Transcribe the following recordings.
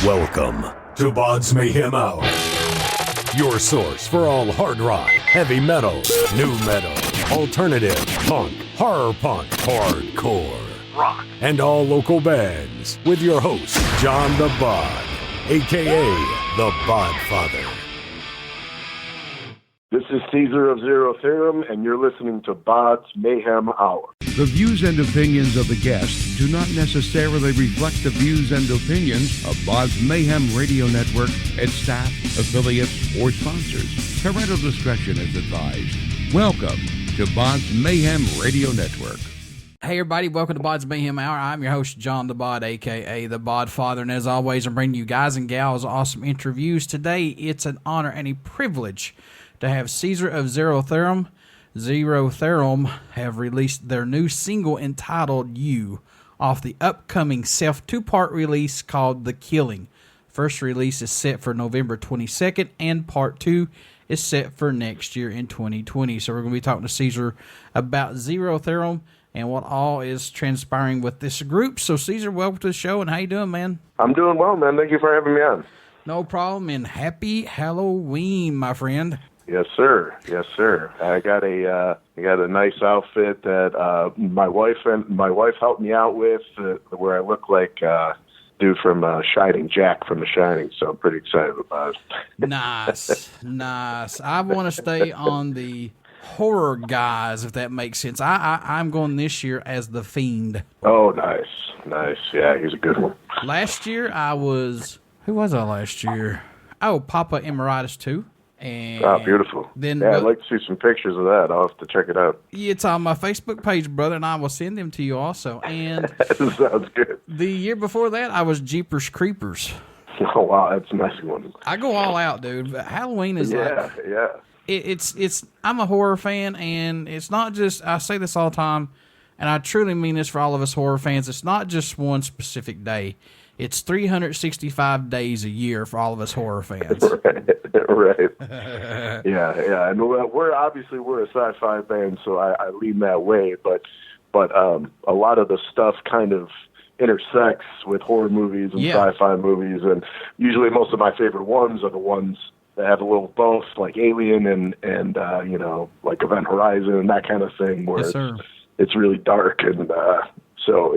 Welcome to BODS Mayhem Hour, your source for all hard rock, heavy metal, new metal, alternative, punk, horror punk, hardcore, rock, and all local bands, with your host, John the Bod, a.k.a. the Bodfather. This is Caesar of Zero Theorem, and you're listening to BODS Mayhem Hour. The views and opinions of the guests do not necessarily reflect the views and opinions of BODS Mayhem Radio Network, its staff, affiliates, or sponsors. Parental discretion is advised. Welcome to BODS Mayhem Radio Network. Hey everybody, welcome to BODS Mayhem Hour. I'm your host, John the Bod, a.k.a. the Bodfather, and as always, I'm bringing you guys and gals awesome interviews. Today, it's an honor and a privilege to have Caesar of Zero Theorem, Zero Theorem, have released their new single entitled You, off the upcoming two-part release called The Killing. First release is set for November 22nd, and part 2 is set for next year in 2020. So we're going to be talking to Caesar about Zero Theorem and what all is transpiring with this group. So Caesar, welcome to the show, and how you doing, man? I'm doing well, man. Thank you for having me on. No problem, and happy Halloween, my friend. Yes, sir. Yes, sir. I got a nice outfit that my wife helped me out with, where I look like dude from Shining, Jack from The Shining. So I'm pretty excited about it. Nice. I want to stay on the horror guys, if that makes sense. I'm going this year as the Fiend. Oh, nice. Yeah, he's a good one. Last year who was I last year? Oh, Papa Emeritus 2. And beautiful. Then, I'd like to see some pictures of that. I'll have to check it out. It's on my Facebook page, brother, and I will send them to you also. And sounds good. The year before that, I was Jeepers Creepers. Oh, wow, that's a nice one. I go all out, dude. Halloween is It's I'm a horror fan, and it's not just, I say this all the time, and I truly mean this for all of us horror fans, it's not just one specific day. It's 365 days a year for all of us horror fans. Right. Yeah. And we're a sci-fi band, so I lean that way. But a lot of the stuff kind of intersects with horror movies and sci-fi movies, and usually most of my favorite ones are the ones that have a little both, like Alien and like Event Horizon and that kind of thing, where it's really dark, and so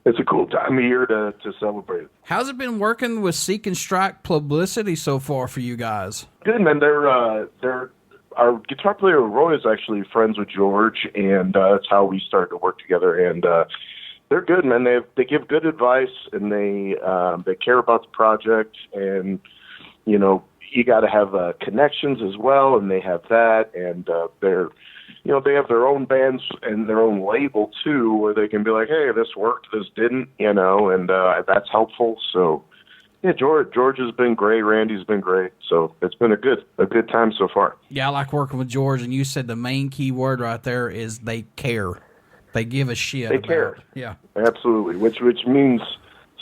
it's a cool time of year to celebrate. How's it been working with Seek and Strike publicity so far for you guys? Good, man. They're our guitar player Roy is actually friends with George, and that's how we started to work together. And they're good, man. They give good advice, and they care about the project. And you got to have connections as well, and they have that. And they have their own bands and their own label too, where they can be like, hey, this worked, this didn't, and that's helpful. So, yeah, George has been great. Randy's been great. So it's been a good time so far. Yeah, I like working with George, and you said the main key word right there is they care. They give a shit. They care. Yeah, absolutely. Which means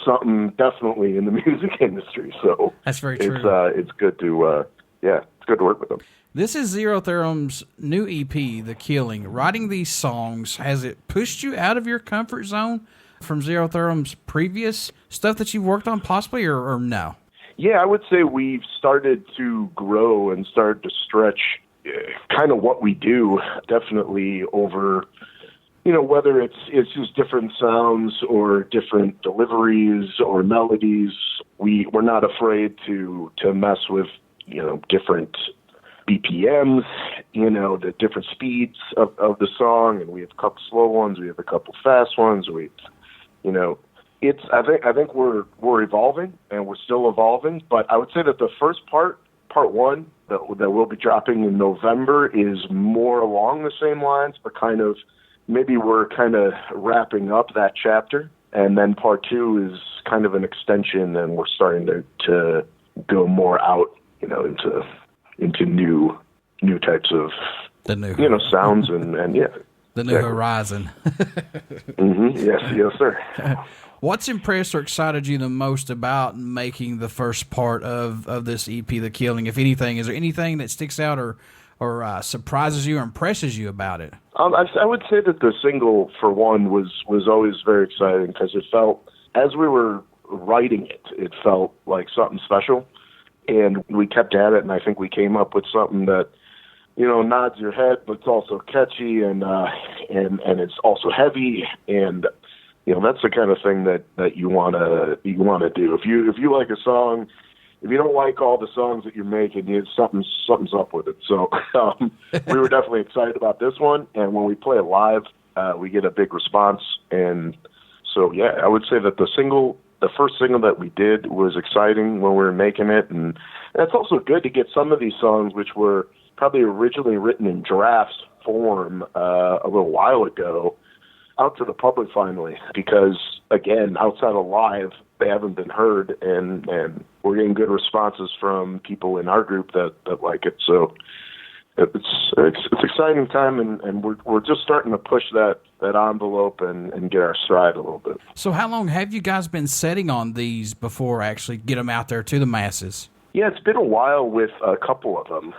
something definitely in the music industry. So that's very true. It's good to it's good to work with them. This is Zero Theorem's new EP, The Killing. Writing these songs, has it pushed you out of your comfort zone from Zero Theorem's previous stuff that you've worked on possibly, or no? Yeah, I would say we've started to grow and started to stretch kind of what we do, definitely over, whether it's just different sounds or different deliveries or melodies. We're not afraid to mess with, different BPMs, the different speeds of the song, and we have a couple slow ones, we have a couple fast ones. I think we're evolving, and we're still evolving. But I would say that the first part 1 that we'll be dropping in November is more along the same lines, but maybe we're wrapping up that chapter, and then part 2 is kind of an extension, and we're starting to go more out, into new types of sounds and the new horizon. Yes, sir. What's impressed or excited you the most about making the first part of this EP, The Killing? If anything, is there anything that sticks out or surprises you or impresses you about it? I would say that the single, for one, was always very exciting, because it felt, as we were writing it, it felt like something special. And we kept at it, and I think we came up with something that, you know, nods your head, but it's also catchy and it's also heavy, and you know, that's the kind of thing that you wanna do. If you like a song, if you don't like all the songs that you're making, something's up with it. So we were definitely excited about this one, and when we play it live, we get a big response. And so yeah, I would say that the first single that we did was exciting when we were making it, and it's also good to get some of these songs, which were probably originally written in drafts form a little while ago, out to the public finally, because again, outside of live, they haven't been heard, and we're getting good responses from people in our group that like it. So it's exciting time, and we're just starting to push that envelope and get our stride a little bit. So how long have you guys been setting on these before actually get them out there to the masses? Yeah, it's been a while with a couple of them.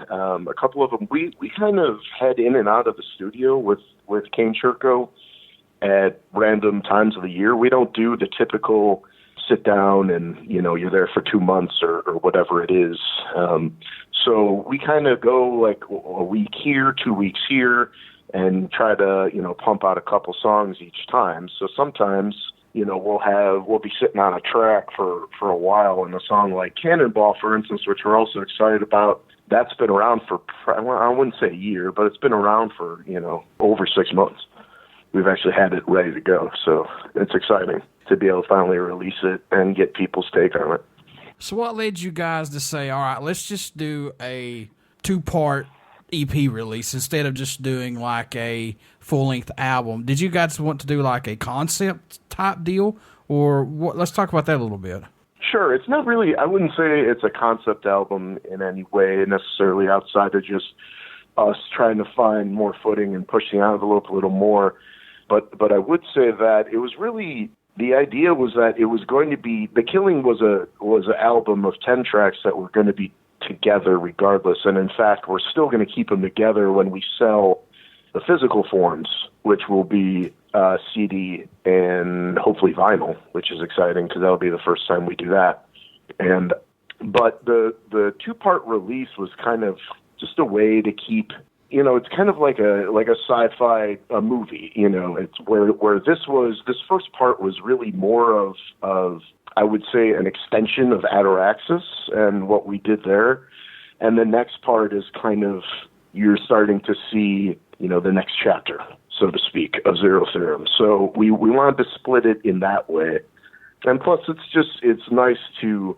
We kind of head in and out of the studio with Kane Churko at random times of the year. We don't do the typical sit down and, you know, you're there for 2 months or whatever it is. So we kind of go like a week here, 2 weeks here, and try to, you know, pump out a couple songs each time. So sometimes, you know, we'll be sitting on a track for a while, and a song like Cannonball, for instance, which we're also excited about, that's been around for, I wouldn't say a year, but it's been around for, you know, over 6 months. We've actually had it ready to go. So it's exciting to be able to finally release it and get people's take on it. So what led you guys to say, all right, let's just do a 2-part EP release instead of just doing like a full-length album? Did you guys want to do like a concept type deal, or what? Let's talk about that a little bit. Sure. It's not really, I wouldn't say it's a concept album in any way necessarily, outside of just us trying to find more footing and pushing out the envelope a little more. But I would say that it was really, the idea was that it was going to be, The Killing was an album of 10 tracks that were going to be together regardless. And in fact, we're still going to keep them together when we sell the physical forms, which will be CD and hopefully vinyl, which is exciting because that'll be the first time we do that. But the 2-part release was kind of just a way to keep, you know, it's kind of like a sci-fi movie, you know. It's where this first part was really more of I would say an extension of Ataraxis and what we did there, and the next part is kind of, you're starting to see, you know, the next chapter, so to speak, of Zero Theorem. So we wanted to split it in that way, and plus it's nice to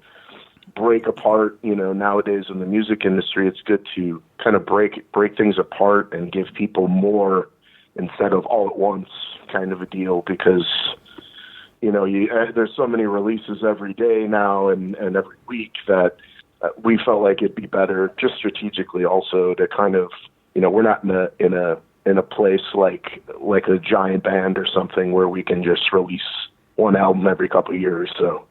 break apart, you know, nowadays in the music industry, it's good to kind of break things apart and give people more instead of all at once kind of a deal, because, you know, there's so many releases every day now and every week that we felt like it'd be better just strategically also to kind of, you know, we're not in a place like a giant band or something where we can just release one album every couple of years. So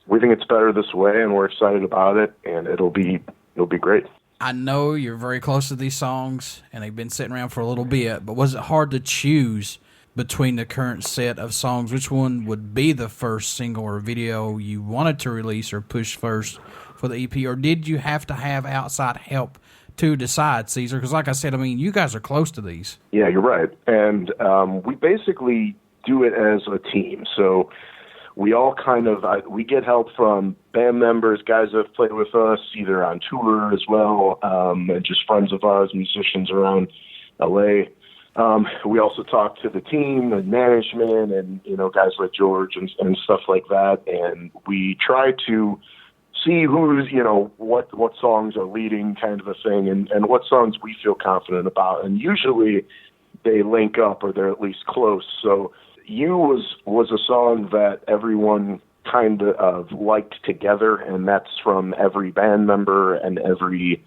we think it's better this way, and we're excited about it, and it'll be great. I know you're very close to these songs, and they've been sitting around for a little bit, but was it hard to choose between the current set of songs? Which one would be the first single or video you wanted to release or push first for the EP, or did you have to have outside help to decide, Caesar? Because like I said, I mean, you guys are close to these. Yeah, you're right. And we basically do it as a team. So we all kind of, we get help from band members, guys that have played with us, either on tour as well, and just friends of ours, musicians around LA. We also talk to the team and management and, you know, guys like George and stuff like that. And we try to see who's, you know, what songs are leading kind of a thing, and what songs we feel confident about. And usually they link up, or they're at least close. So You was a song that everyone kind of liked together, and that's from every band member and every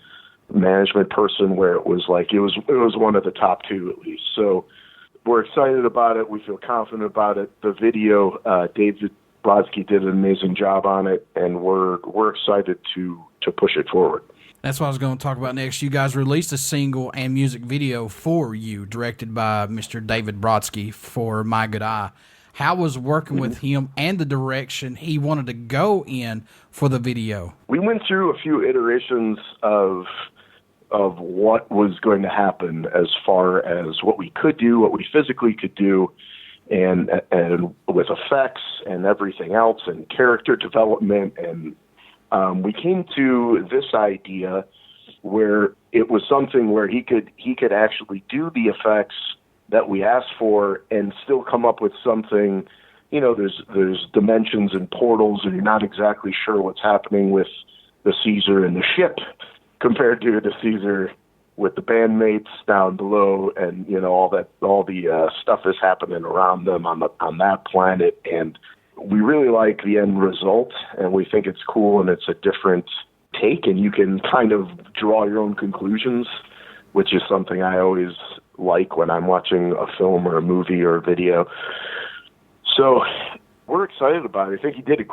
management person, where it was like it was one of the top 2 at least. So we're excited about it. We feel confident about it. The video, David Brodsky did an amazing job on it, and we're excited to push it forward. That's what I was going to talk about next. You guys released a single and music video for You, directed by Mr. David Brodsky, for My Good Eye. How was working with him and the direction he wanted to go in for the video? We went through a few iterations of what was going to happen as far as what we could do, what we physically could do, and with effects and everything else, and character development, and we came to this idea where it was something where he could actually do the effects that we asked for and still come up with something. You know, there's dimensions and portals, and you're not exactly sure what's happening with the Caesar and the ship compared to the Caesar with the bandmates down below, and you know, all the stuff is happening around them on that planet. And we really like the end result, and we think it's cool, and it's a different take, and you can kind of draw your own conclusions, which is something I always like when I'm watching a film or a movie or a video. So we're excited about it. I think he did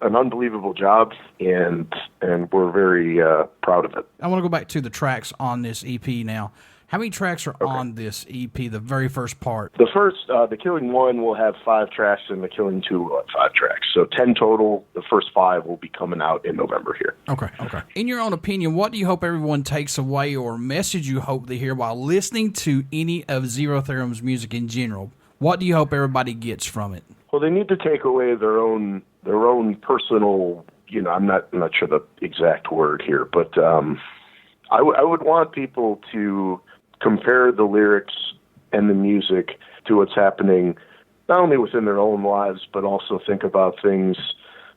an unbelievable job, and we're very proud of it. I want to go back to the tracks on this EP now. How many tracks are on this EP, the very first part? The first, The Killing 1 will have 5 tracks, and The Killing 2 will have 5 tracks. So 10 total. The first 5 will be coming out in November here. Okay. In your own opinion, what do you hope everyone takes away, or message you hope they hear while listening to any of Zero Theorem's music in general? What do you hope everybody gets from it? Well, they need to take away their own personal, you know, I'm not sure the exact word here, but I would want people to compare the lyrics and the music to what's happening not only within their own lives, but also think about things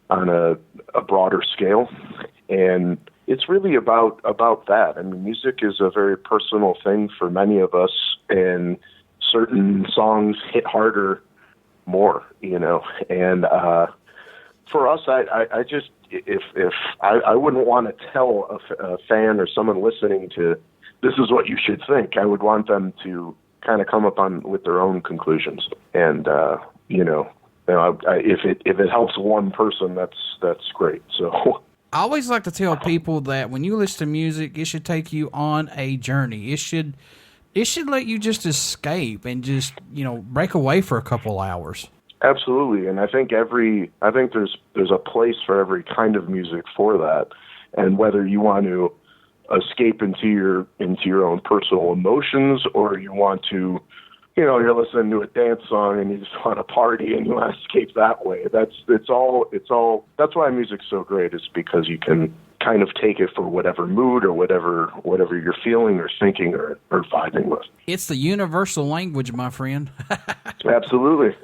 on a broader scale. And it's really about that. I mean, music is a very personal thing for many of us, and certain songs hit harder more, you know. And for us, I just, if I wouldn't want to tell a fan or someone listening to, this is what you should think. I would want them to kind of come up with their own conclusions. And if it helps one person, that's great. So I always like to tell people that when you listen to music, it should take you on a journey. It should let you just escape and just, you know, break away for a couple hours. Absolutely. And I think there's a place for every kind of music for that. And whether you want to escape into your own personal emotions, or you want to, you know, you're listening to a dance song and you just want to party and you want to escape that way. That's why music's so great, is because you can kind of take it for whatever mood or whatever you're feeling or thinking or vibing with. It's the universal language, my friend. Absolutely,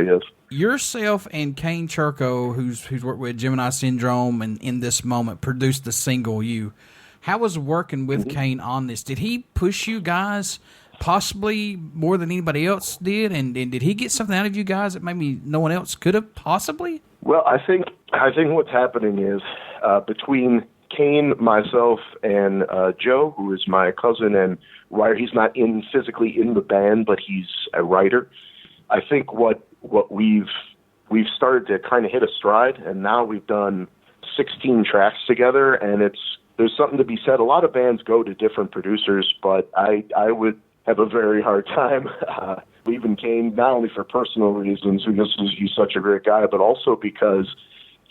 yes. Yourself and Kane Churko, who's worked with Gemini Syndrome and In This Moment, produced the single You. How was working with Kane on this? Did he push you guys possibly more than anybody else did? And did he get something out of you guys that maybe no one else could have possibly? Well, I think what's happening is between Kane, myself, and Joe, who is my cousin and writer. He's not physically in the band, but he's a writer. I think what we've started to kind of hit a stride, and now we've done 16 tracks together, and there's something to be said. A lot of bands go to different producers, but I would have a very hard time leaving Kane, not only for personal reasons, because he's such a great guy, but also because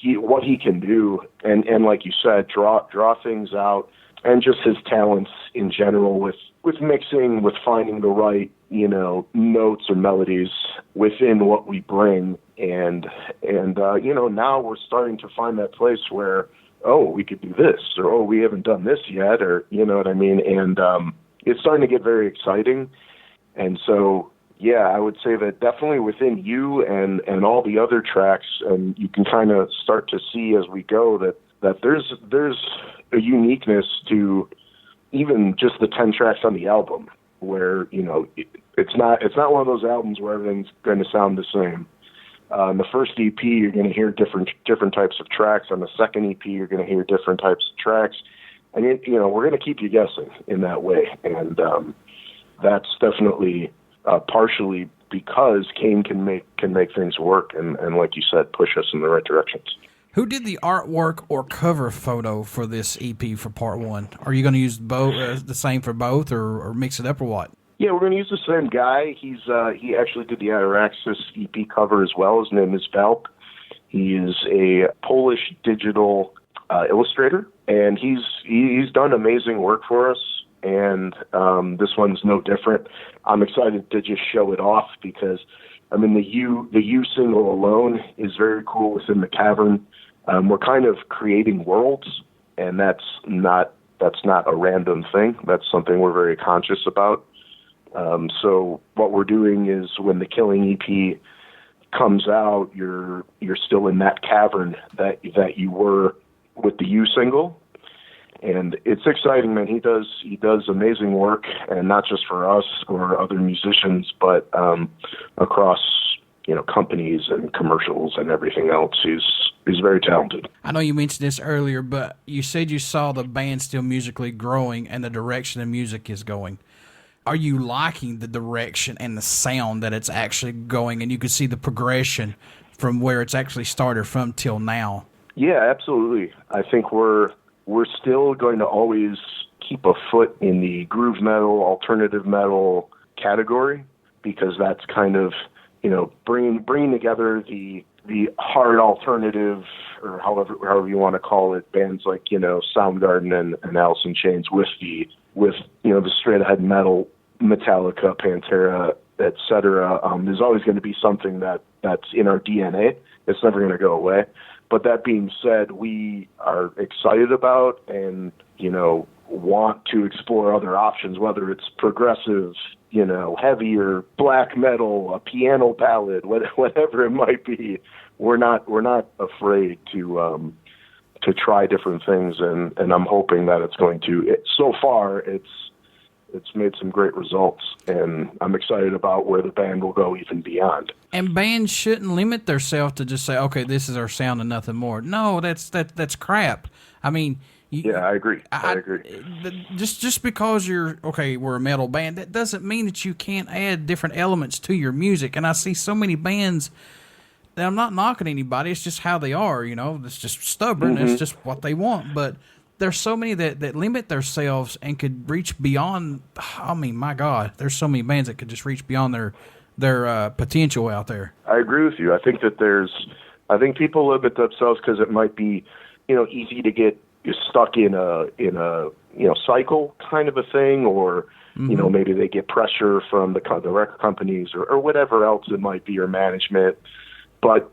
what he can do, and like you said, draw things out, and just his talents in general with mixing, with finding the right, you know, notes or melodies within what we bring, and now we're starting to find that place where, oh, we could do this, or oh, we haven't done this yet, or you know what I mean, and it's starting to get very exciting. And so, yeah, I would say that definitely within You and all the other tracks, and you can kind of start to see as we go that there's a uniqueness to even just the 10 tracks on the album, where, you know, it's not one of those albums where everything's going to sound the same. On the first EP, you're going to hear different types of tracks. On the second EP, you're going to hear different types of tracks. And, you know, we're going to keep you guessing in that way. And that's definitely partially because Kane can make things work and, like you said, push us in the right directions. Who did the artwork or cover photo for this EP for part one? Are you going to use both the same for both, or mix it up, or what? Yeah, we're going to use the same guy. He actually did the Ataraxis EP cover as well. His name is Valp. He is a Polish digital illustrator, and he's done amazing work for us. And this one's no different. I'm excited to just show it off because, I mean, the U single alone is very cool within the cavern. We're kind of creating worlds, and that's not a random thing. That's something we're very conscious about. So what we're doing is when the Killing EP comes out, you're still in that cavern that you were with the U single. And it's exciting, man. He does amazing work, and not just for us or other musicians, but across companies and commercials and everything else. He's very talented. I know you mentioned this earlier, but you said you saw the band still musically growing and the direction the music is going. Are you liking the direction and the sound that it's actually going, and you can see the progression from where it's actually started from till now? Yeah, absolutely. I think we're still going to always keep a foot in the groove metal, alternative metal category, because that's kind of, bringing together the hard alternative, or however you want to call it, bands like, Soundgarden and Alice in Chains with the straight ahead metal, Metallica, Pantera, etc. There's always going to be something that's in our DNA. It's never going to go away. But that being said, we are excited about and, want to explore other options, whether it's progressive, heavier, black metal, a piano ballad, whatever it might be. We're not afraid to try different things, and I'm hoping that it's going to. So far, it's made some great results, and I'm excited about where the band will go even beyond. And bands shouldn't limit themselves to just say, okay, this is our sound and nothing more. No, that's crap. I mean... Yeah, I agree. I agree. Just because we're a metal band, that doesn't mean that you can't add different elements to your music. And I see so many bands that I'm not knocking anybody. It's just how they are, It's just stubborn. Mm-hmm. It's just what they want. But there's so many that limit themselves and could reach beyond. I mean, my God, there's so many bands that could just reach beyond their potential out there. I agree with you. I think that I think people limit themselves because it might be, easy to get stuck in a cycle kind of a thing, or mm-hmm. Maybe they get pressure from the record companies or whatever else it might be, or management. But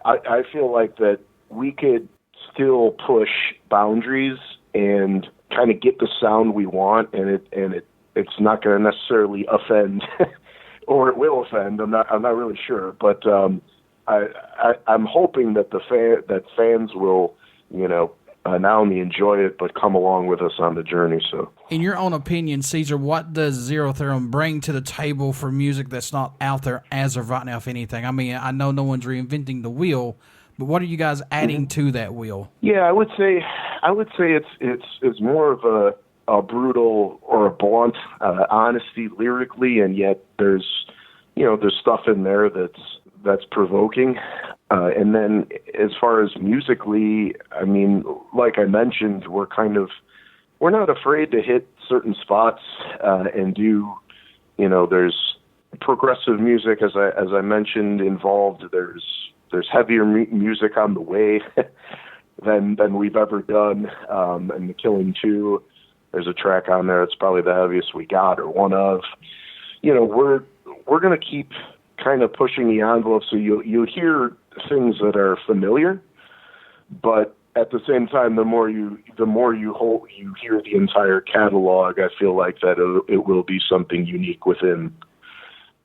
I feel like that we could still push boundaries and kind of get the sound we want, and it's not going to necessarily offend, or it will offend. I'm not really sure, but I'm hoping that that fans will, not only enjoy it, but come along with us on the journey. So, in your own opinion, Caesar, what does Zero Theorem bring to the table for music that's not out there as of right now, if anything? I mean, I know no one's reinventing the wheel, but what are you guys adding to that wheel? Yeah, I would say it's more of a brutal or a blunt honesty lyrically, and yet there's stuff in there that's provoking. And then as far as musically, I mean, like I mentioned, we're not afraid to hit certain spots and do, there's progressive music, as I mentioned, involved. There's heavier music on the way than we've ever done. And the Killing 2, there's a track on there that's probably the heaviest we got, or one of. We're going to keep kind of pushing the envelope, so you'll hear things that are familiar, but at the same time, the more you hear the entire catalog, I feel like that it will be something unique within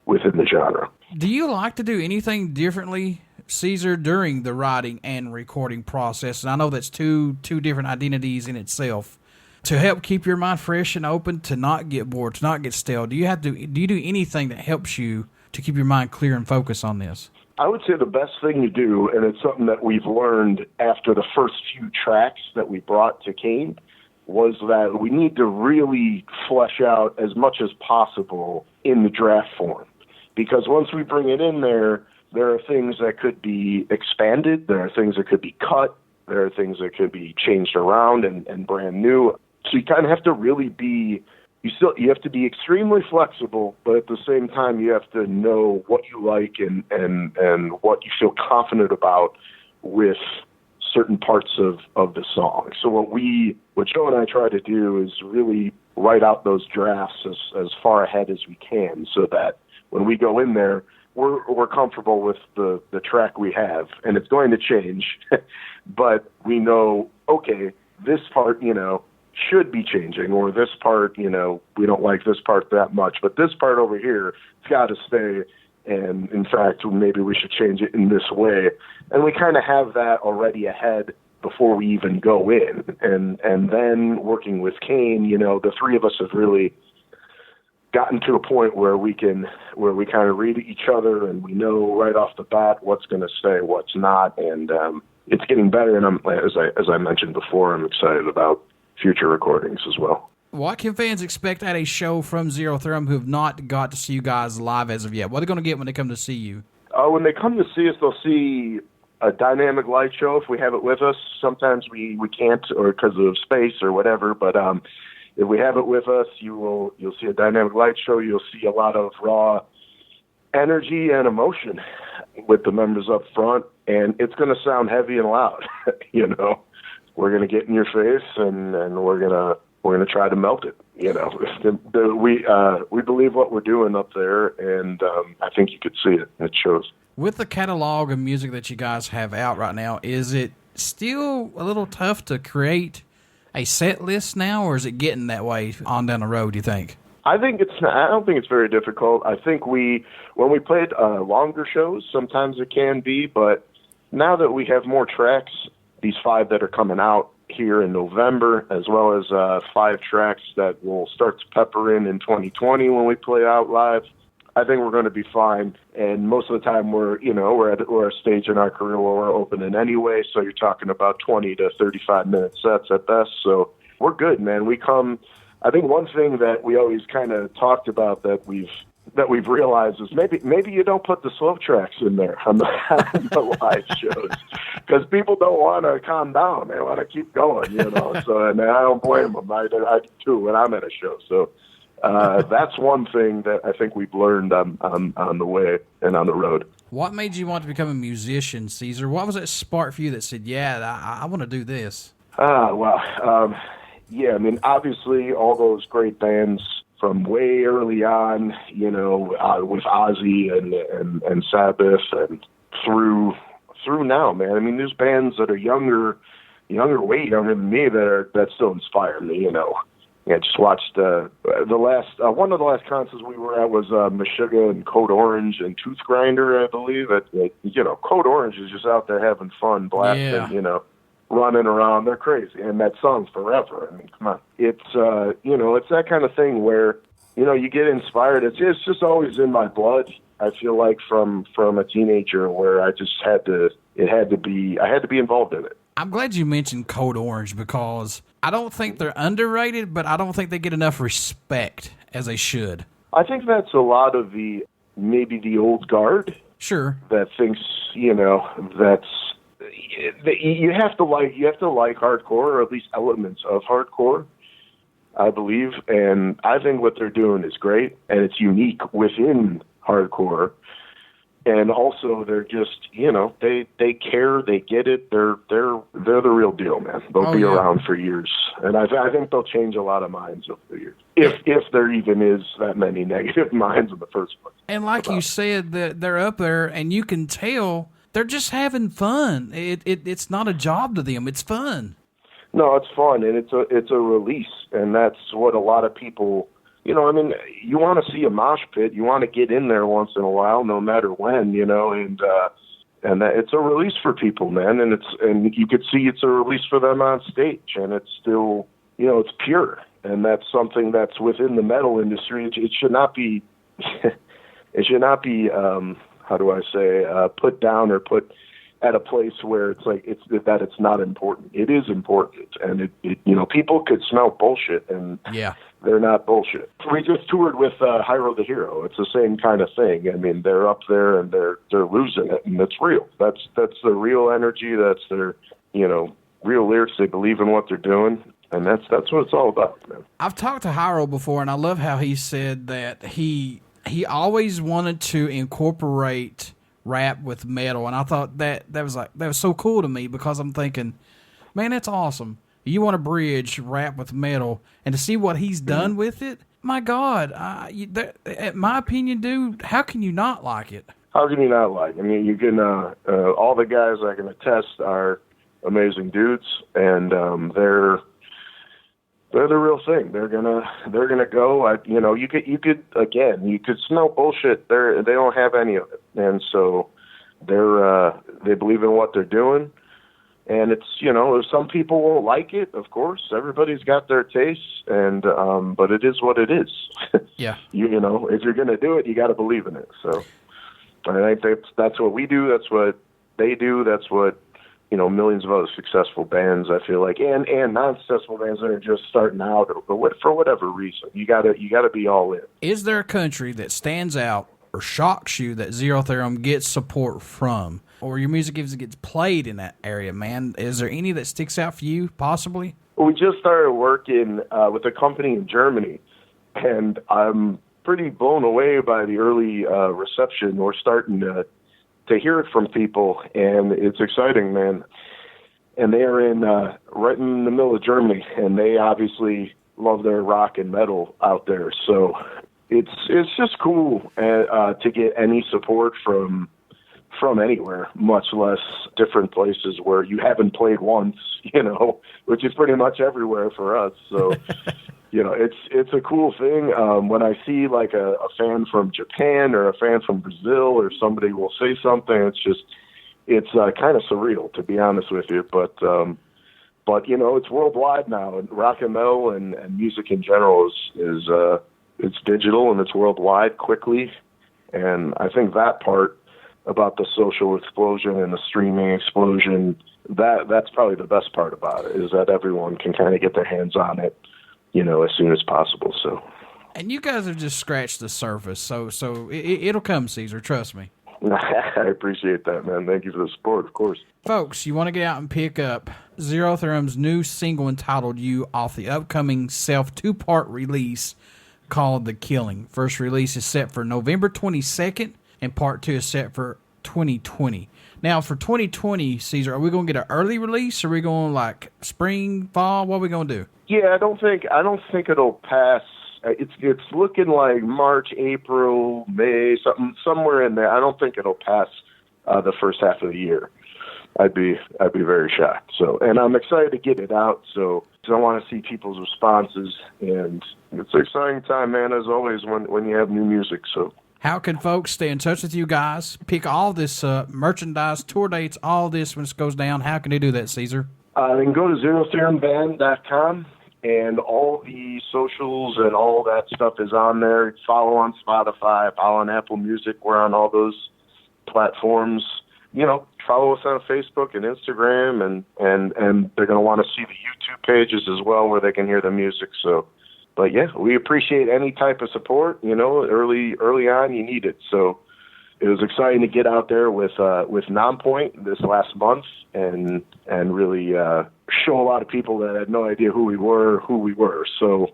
the genre. Do you like to do anything differently, Caesar, during the writing and recording process? And I know that's two different identities in itself. To help keep your mind fresh and open, to not get bored, to not get stale, do you do anything that helps you to keep your mind clear and focus on this? I would say the best thing to do, and it's something that we've learned after the first few tracks that we brought to Kane, was that we need to really flesh out as much as possible in the draft form. Because once we bring it in there are things that could be expanded, there are things that could be cut, there are things that could be changed around and brand new. So you kind of have to really be, you have to be extremely flexible, but at the same time you have to know what you like and what you feel confident about with certain parts of the song. So what Joe and I try to do is really write out those drafts as far ahead as we can, so that when we go in there, we're comfortable with the track we have, and it's going to change, but we know, okay, this part, should be changing, or this part, we don't like this part that much, but this part over here, it's got to stay, and in fact, maybe we should change it in this way. And we kind of have that already ahead before we even go in. And then working with Kane, the three of us have really gotten to a point where we kind of read each other, and we know right off the bat what's going to stay, what's not, and it's getting better. And as I mentioned before, I'm excited about future recordings as well. What can fans expect at a show from Zero Theorem who have not got to see you guys live as of yet? What are they going to get when they come to see you? When they come to see us, they'll see a dynamic light show if we have it with us. Sometimes we can't, or because of space or whatever, but if we have it with us, you'll see a dynamic light show. You'll see a lot of raw energy and emotion with the members up front, and it's going to sound heavy and loud. We're going to get in your face, and we're going to try to melt it. We believe what we're doing up there, and I think you could see it. It shows. With the catalog of music that you guys have out right now, is it still a little tough to create a set list now, or is it getting that way on down the road, do you think? I don't think it's very difficult. I think when we played longer shows, sometimes it can be, but now that we have more tracks, these 5 that are coming out here in November, as well as 5 tracks that will start to pepper in 2020 when we play out live, I think we're going to be fine. And most of the time we're at a stage in our career where we're opening anyway, so you're talking about 20 to 35 minute sets at best. So we're good, man. I think one thing that we always kind of talked about that we've realized is maybe you don't put the slow tracks in there on the live shows, because people don't want to calm down. They want to keep going, So, and I don't blame them. I do too when I'm at a show. So that's one thing that I think we've learned on the way and on the road. What made you want to become a musician, Caesar? What was that spark for you that said, yeah, I want to do this? Yeah, I mean, obviously all those great bands from way early on, with Ozzy and Sabbath, and through now, man. I mean, there's bands that are way younger than me that still inspire me. I just watched one of the last concerts we were at was Meshuggah and Code Orange and Tooth Grinder, I believe. Code Orange is just out there having fun, blasting, running around. They're crazy, and that song's forever. I mean, come on. It's it's that kind of thing where you get inspired. It's just always in my blood. I feel like from a teenager where I had to be involved in it. I'm glad you mentioned Code Orange, because I don't think they're underrated, but I don't think they get enough respect as they should. I think that's a lot of maybe the old guard. Sure. That thinks, that's you have to like hardcore, or at least elements of hardcore, I believe. And I think what they're doing is great, and it's unique within hardcore. And also, they're just, they care, they get it. They're the real deal, man. They'll be around for years, and I think they'll change a lot of minds over the years, if there even is that many negative minds in the first place. And like you said, they're up there, and you can tell they're just having fun. It's not a job to them; it's fun. No, it's fun, and it's a release, and that's what a lot of people. You want to see a mosh pit. You want to get in there once in a while, no matter when, and that it's a release for people, man. And you could see it's a release for them on stage, and it's still, it's pure. And that's something that's within the metal industry. It should not be, how do I say, put down or put at a place where it's like it's not important. It is important, and people could smell bullshit, and they're not bullshit. We just toured with Hyro the Hero. It's the same kind of thing. I mean, they're up there and they're losing it, and it's real. That's the real energy. That's their real lyrics. They believe in what they're doing. And that's what it's all about, man. I've talked to Hyro before, and I love how he said that he always wanted to incorporate rap with metal, and I thought that was so cool to me, because I'm thinking, man, that's awesome. You want to bridge rap with metal, and to see what he's done with it, my God, in my opinion, dude, how can you not like it? How can you not like it? I mean, you can, all the guys I can attest are amazing dudes, and they're the real thing. They're gonna go. You could smell bullshit. They don't have any of it, and so they believe in what they're doing. And it's, if some people won't like it, of course, everybody's got their tastes, and but it is what it is. Yeah. If you're gonna do it, you got to believe in it. So I think that's what we do. That's what they do. That's what millions of other successful bands, I feel like, and non-successful bands that are just starting out, or for whatever reason, you gotta be all in. Is there a country that stands out or shocks you that Zero Theorem gets support from, or your music gets played in that area, man? Is there any that sticks out for you, possibly? Well, we just started working with a company in Germany, and I'm pretty blown away by the early reception. We're starting to hear it from people, and it's exciting, man. And they are right in the middle of Germany, and they obviously love their rock and metal out there. So it's just cool to get any support from anywhere, much less different places where you haven't played once, which is pretty much everywhere for us. So it's a cool thing. When I see like a fan from Japan or a fan from Brazil, or somebody will say something, it's kind of surreal, to be honest with you. But it's worldwide now, and rock and metal and music in general is it's digital, and it's worldwide quickly. And I think that part about the social explosion and the streaming explosion, that's probably the best part about it, is that everyone can kind of get their hands on it, as soon as possible. So, and you guys have just scratched the surface, so it'll come, Caesar. Trust me. I appreciate that, man. Thank you for the support, of course. Folks, you want to get out and pick up Zero Theorem's new single entitled "You" off the upcoming two-part release called "The Killing." First release is set for November 22nd, and part 2 is set for 2020. Now, for 2020, Caesar, are we going to get an early release? Or are we going like spring, fall? What are we going to do? Yeah, I don't think it'll pass. It's looking like March, April, May, somewhere in there. I don't think it'll pass the first half of the year. I'd be very shocked. So, and I'm excited to get it out. So I want to see people's responses, and it's an exciting time, man. As always, when you have new music. So. How can folks stay in touch with you guys? Pick all this merchandise, tour dates, all this when this goes down. How can they do that, Caesar? They can go to zerotheoremband.com, and all the socials and all that stuff is on there. Follow on Spotify, follow on Apple Music. We're on all those platforms. Follow us on Facebook and Instagram, and they're going to want to see the YouTube pages as well, where they can hear the music. So. But yeah, we appreciate any type of support. Early on, you need it. So it was exciting to get out there with Nonpoint this last month, and really show a lot of people that had no idea who we were. So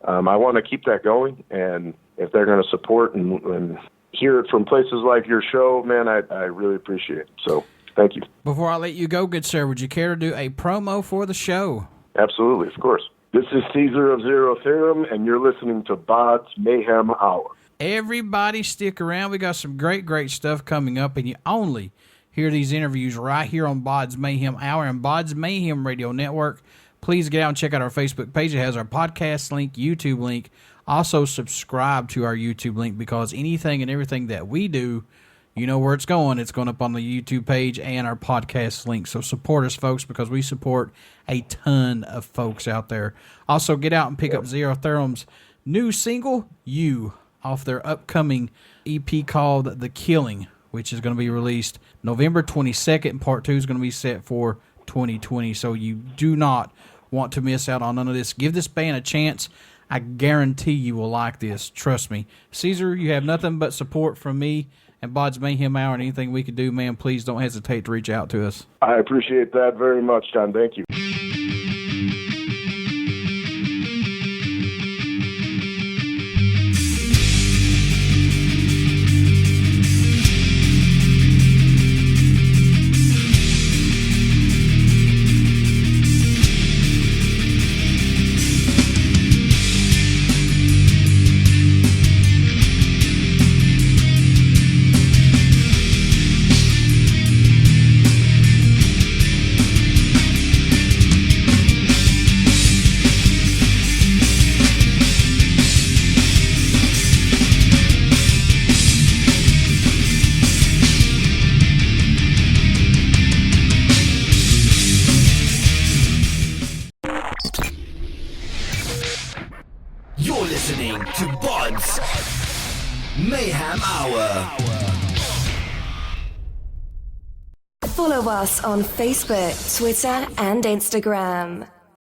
I want to keep that going, and if they're going to support and hear it from places like your show, man, I really appreciate it. So thank you. Before I let you go, good sir, would you care to do a promo for the show? Absolutely, of course. This is Caesar of Zero Theorem, and you're listening to BODS Mayhem Hour. Everybody stick around. We got some great stuff coming up, and you only hear these interviews right here on BODS Mayhem Hour and BODS Mayhem Radio Network. Please get out and check out our Facebook page. It has our podcast link, YouTube link. Also, subscribe to our YouTube link, because anything and everything that we do, you know where it's going. It's going up on the YouTube page and our podcast link. So support us, folks, because we support a ton of folks out there. Also, get out and pick up Zero Theorem's new single, "You," off their upcoming EP called "The Killing," which is going to be released November 22nd. Part 2 is going to be set for 2020. So you do not want to miss out on none of this. Give this band a chance. I guarantee you will like this. Trust me. Caesar, you have nothing but support from me and BODS Mayhem Hour, and anything we could do, man, please don't hesitate to reach out to us. I appreciate that very much, John. Thank you. You're listening to BODS Mayhem Hour. Follow us on Facebook, Twitter, and Instagram.